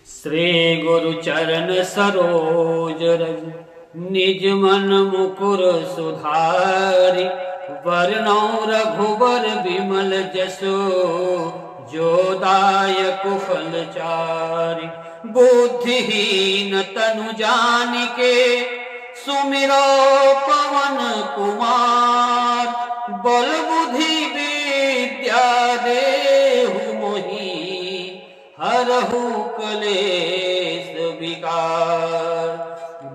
श्री गुरु चरण सरोज रज निज मन मुकुर सुधारि। वरनौ रघुबर विमल जसो जो दायक फलचारि। बुद्धिहीन तनु जानिके सुमिरो पवन कुमार। बल बुद्धि विद्या देहु मोहि हरहु कलेश विकार।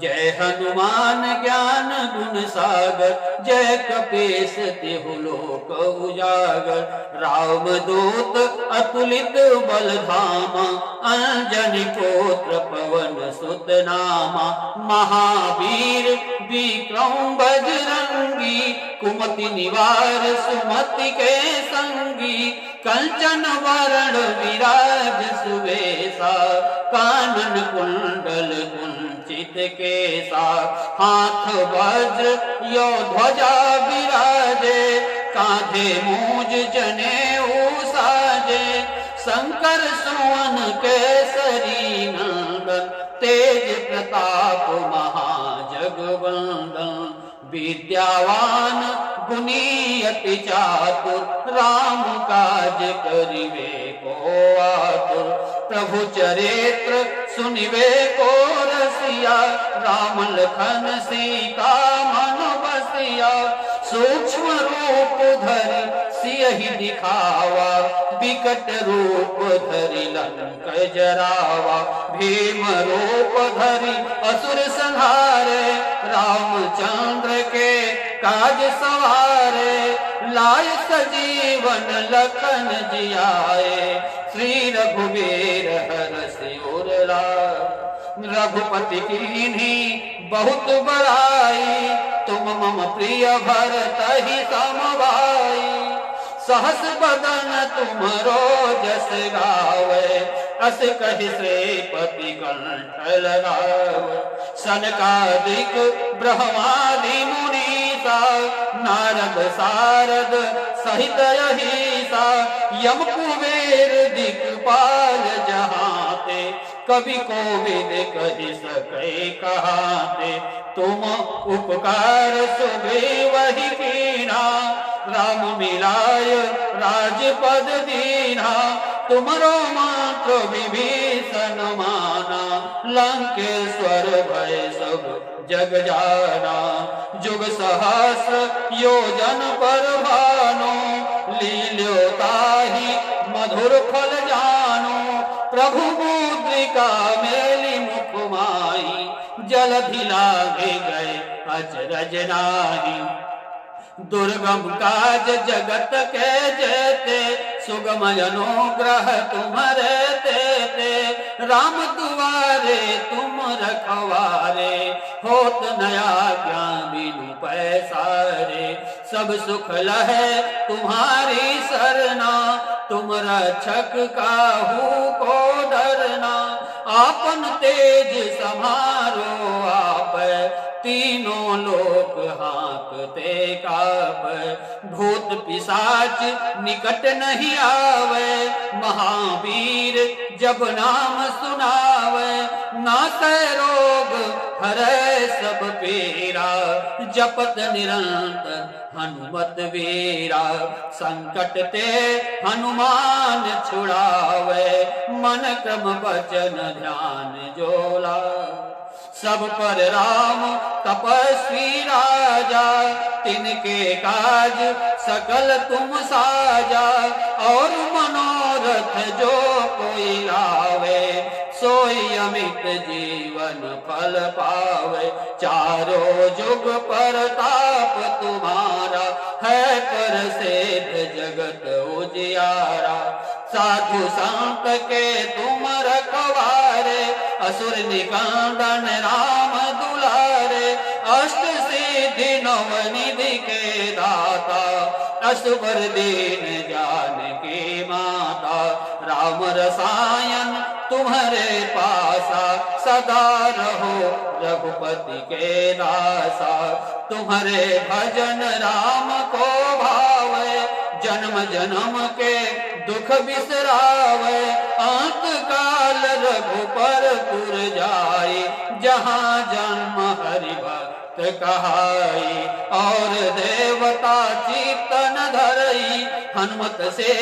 जय हनुमान ज्ञान गुण सागर जय कपीस तिहु लोक उजागर। राम दूत अतुलित बल धामा अंजनी पुत्र पवन सुत नामा। महावीर विक्रम बजरंगी कुमति निवार सुमति के संगी। कंचन वरण विराज सुवेशा कानन कुंडल कुंचित केसा। हाथ वज्र यो ध्वजा विराजे कांधे मूज जनेऊ साजे। शंकर सुवन केसरी नंदन तेज प्रताप महाजगवंदन। विद्यावान गुणी अति चातुर राम काज करिवे को आतुर। प्रभु चरित्र सुनिवे को रसिया राम लखन सीता मन बसिया। सूक्ष्म रूप धरि सियहि दिखावा विकट रूप धरि लंक जरावा। भीम रूप धरि असुर संहारे रामचंद्र के काज सवारे। लाय सजीवन लखन जियाए श्री रघुवीर हरषि उर लाए। रघुपति कीन्ही बहुत बड़ाई तुम मम प्रिय भरतहि सम भाई। सहस बदन तुमरो जस गावे अस कहि श्रीपति कंठ लगावे। सनकादिक ब्रह्मादि मुनीसा नारद सारद सहित अहिसा। यम कुबेर दिक्पाल जहाते कवि कोविद कहि सकै कहाते। तुम उपकार सुग्रीवहि कीन्हा राम मिलाय राजपद दीन्हा। तुमरो मंत्र विभीषण माना लंकेश्वर भय सब जग जाना। जुग सहस्र योजन पर भानु लील्यो ताहि मधुर फल जानु। प्रभु मुद्रिका मेलि मुख माहि जलधि लागे गए अचरज नाहि। दुर्गम काज जगत के जेते सुगम अनुग्रह तुम्हारे तेते। राम दुआरे तुम रखवारे होत नया ज्ञान बिनु पैसारे। सब सुख लहे तुम्हारी सरना तुम रक्षक काहू को डरना। आपन तेज समारो आप तीनों लोक हाँकते काप। भूत पिशाच निकट नहीं आवे महावीर जब नाम सुनावे। नासै रोग हरै सब पीरा जपत निरंतर हनुमत वीरा। संकट ते हनुमान छुड़ावे मन क्रम वचन ध्यान जोला। सब पर राम तपस्वी राजा तिनके काज सकल तुम साजा। और मनोरथ जो कोई लावे सोई अमित जीवन फल पावे। चारों जुग परताप तुम्हारा है प्रसिद्ध जगत उजियारा। साधु संत के तुम रखवारे असुर निकंदन राम दुलारे। अष्ट सिद्धि नव निधि के दाता असुर दीन जानकी माता। राम रसायन तुम्हारे पासा सदा रहो रघुपति के दासा। तुम्हारे भजन राम को भावे जन्म जन्म के दुख बिसरावे। अंत काल रघुपति जहाँ जन्म हरि भक्त कहाई, और देवता चित्तन धरई, हनुमत से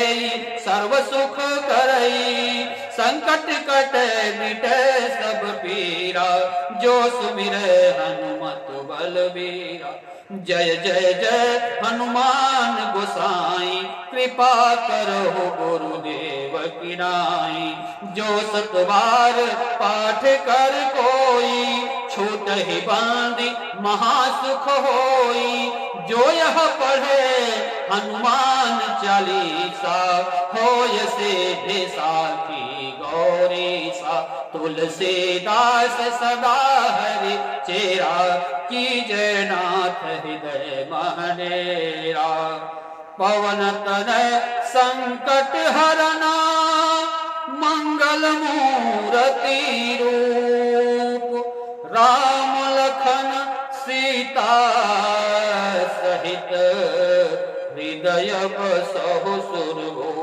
सर्व सुख करई। संकट कटे मिटे सब पीरा, जो सुमिरे हनुमत बलबीरा। जय जय जय हनुमान गोसाई, कृपा करो गुरुदेव की नाई। जो सतबार पाठ कर कोई, छूट ही बांधी महासुख होई। जो यह पढ़े हनुमान चालीसा, होय सिद्धि साखी गौरी सा। तुलसीदास सदा हरि चेरा, कीजय नाथ हृदय महनेरा। पवन तनय संकट हरना, मंगल मूरति रूप। राम लखन सीता सहित, हृदय बसहु सुरभूप।